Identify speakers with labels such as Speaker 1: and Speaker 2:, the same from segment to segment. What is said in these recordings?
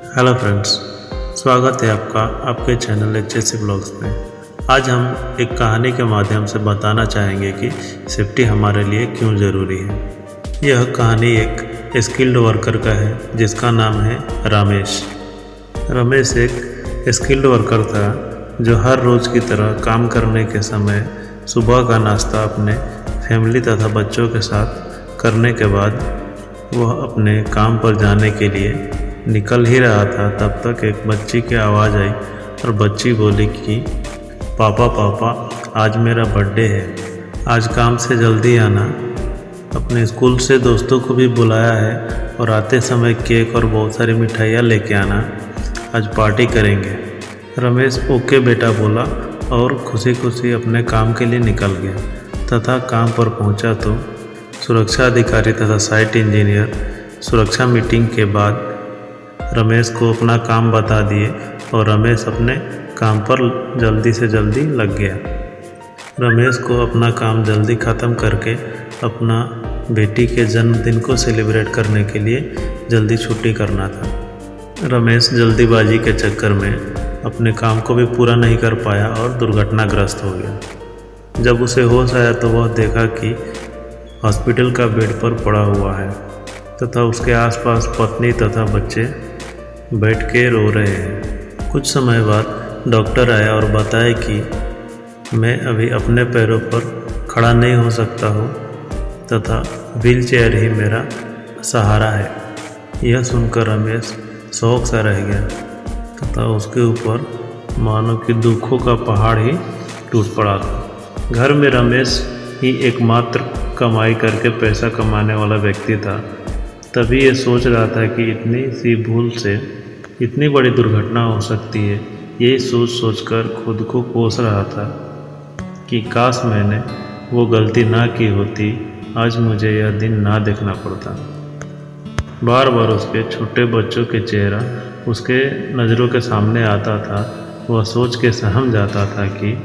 Speaker 1: Hello friends, स्वागत है आपका आपके चैनल HSC ब्लॉग्स में। आज हम एक कहानी के माध्यम से बताना चाहेंगे कि सेफ्टी हमारे लिए क्यों ज़रूरी है। यह कहानी एक स्किल्ड वर्कर का है जिसका नाम है रमेश। रमेश एक स्किल्ड वर्कर था जो हर रोज़ की तरह काम करने के समय सुबह का नाश्ता अपने फैमिली तथा बच्चों के साथ करने के बाद वह अपने काम पर जाने के लिए निकल ही रहा था। तब तक एक बच्ची की आवाज़ आई और बच्ची बोली कि पापा आज मेरा बर्थडे है, आज काम से जल्दी आना। अपने स्कूल से दोस्तों को भी बुलाया है और आते समय केक और बहुत सारी मिठाइयाँ लेके आना, आज पार्टी करेंगे। रमेश ओके बेटा बोला और खुशी खुशी अपने काम के लिए निकल गया तथा काम पर पहुंचा तो सुरक्षा अधिकारी तथा साइट इंजीनियर सुरक्षा मीटिंग के बाद रमेश को अपना काम बता दिए और रमेश अपने काम पर जल्दी से जल्दी लग गया। रमेश को अपना काम जल्दी ख़त्म करके अपना बेटी के जन्मदिन को सेलिब्रेट करने के लिए जल्दी छुट्टी करना था। रमेश जल्दीबाजी के चक्कर में अपने काम को भी पूरा नहीं कर पाया और दुर्घटनाग्रस्त हो गया। जब उसे होश आया तो वह देखा कि हॉस्पिटल का बेड पर पड़ा हुआ है तथा उसके आसपास पत्नी तथा बच्चे बैठ के रो रहे हैं। कुछ समय बाद डॉक्टर आया और बताया कि मैं अभी अपने पैरों पर खड़ा नहीं हो सकता हूँ तथा व्हीलचेयर ही मेरा सहारा है। यह सुनकर रमेश शौक सा रह गया तथा उसके ऊपर मानो कि दुखों का पहाड़ ही टूट पड़ा था। घर में रमेश ही एकमात्र कमाई करके पैसा कमाने वाला व्यक्ति था। तभी ये सोच रहा था कि इतनी सी भूल से इतनी बड़ी दुर्घटना हो सकती है। यही सोच कर खुद को कोस रहा था कि काश मैंने वो गलती ना की होती, आज मुझे यह दिन ना देखना पड़ता। बार बार उसके छोटे बच्चों के चेहरा उसके नज़रों के सामने आता था। वह सोच के सहम जाता था कि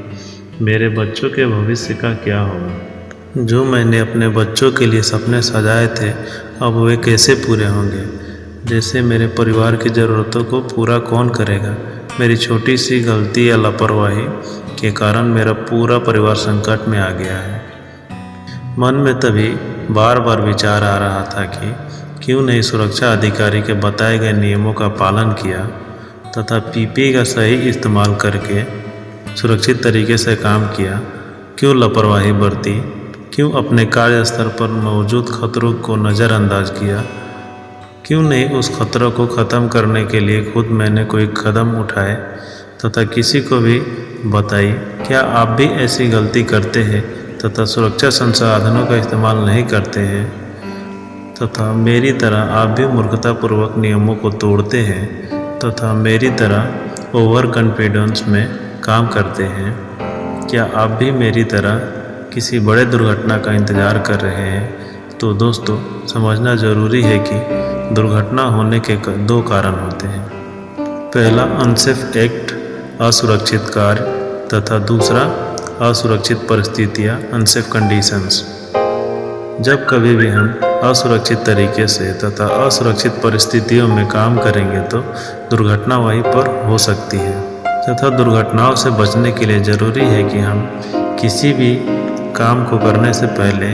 Speaker 1: मेरे बच्चों के भविष्य का क्या होगा। जो मैंने अपने बच्चों के लिए सपने सजाए थे अब वे कैसे पूरे होंगे। जैसे मेरे परिवार की ज़रूरतों को पूरा कौन करेगा। मेरी छोटी सी गलती या लापरवाही के कारण मेरा पूरा परिवार संकट में आ गया है। मन में तभी बार बार विचार आ रहा था कि क्यों नहीं सुरक्षा अधिकारी के बताए गए नियमों का पालन किया तथा PPE का सही इस्तेमाल करके सुरक्षित तरीके से काम किया। क्यों लापरवाही बरती, क्यों अपने कार्यस्थल पर मौजूद खतरों को नज़रअंदाज किया, क्यों नहीं उस खतरों को ख़त्म करने के लिए खुद मैंने कोई कदम उठाए तथा किसी को भी बताई। क्या आप भी ऐसी गलती करते हैं तथा सुरक्षा संसाधनों का इस्तेमाल नहीं करते हैं तथा मेरी तरह आप भी मूर्खतापूर्वक नियमों को तोड़ते हैं तथा मेरी तरह ओवर कॉन्फिडेंस में काम करते हैं? क्या आप भी मेरी तरह किसी बड़े दुर्घटना का इंतज़ार कर रहे हैं? तो दोस्तों, समझना ज़रूरी है कि दुर्घटना होने के दो कारण होते हैं। पहला अनसेफ एक्ट, असुरक्षित कार्य तथा दूसरा असुरक्षित परिस्थितियाँ, अनसेफ कंडीशंस। जब कभी भी हम असुरक्षित तरीके से तथा असुरक्षित परिस्थितियों में काम करेंगे तो दुर्घटना वहीं पर हो सकती है तथा दुर्घटनाओं से बचने के लिए ज़रूरी है कि हम किसी भी काम को करने से पहले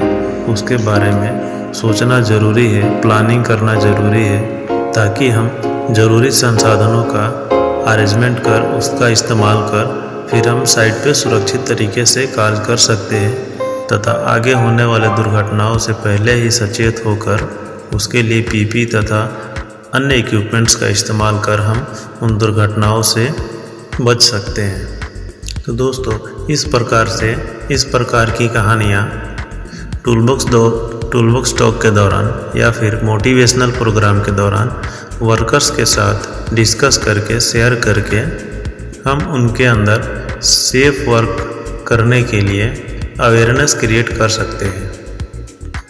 Speaker 1: उसके बारे में सोचना ज़रूरी है, प्लानिंग करना ज़रूरी है ताकि हम ज़रूरी संसाधनों का अरेंजमेंट कर उसका इस्तेमाल कर फिर हम साइट पे सुरक्षित तरीके से कार्य कर सकते हैं तथा आगे होने वाले दुर्घटनाओं से पहले ही सचेत होकर उसके लिए PPE तथा अन्य इक्विपमेंट्स का इस्तेमाल कर हम उन दुर्घटनाओं से बच सकते हैं। तो दोस्तों, इस प्रकार की कहानियाँ टूलबॉक्स टॉक के दौरान या फिर मोटिवेशनल प्रोग्राम के दौरान वर्कर्स के साथ डिस्कस करके शेयर करके हम उनके अंदर सेफ वर्क करने के लिए अवेयरनेस क्रिएट कर सकते हैं।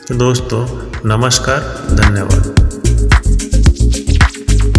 Speaker 1: तो दोस्तों, नमस्कार, धन्यवाद।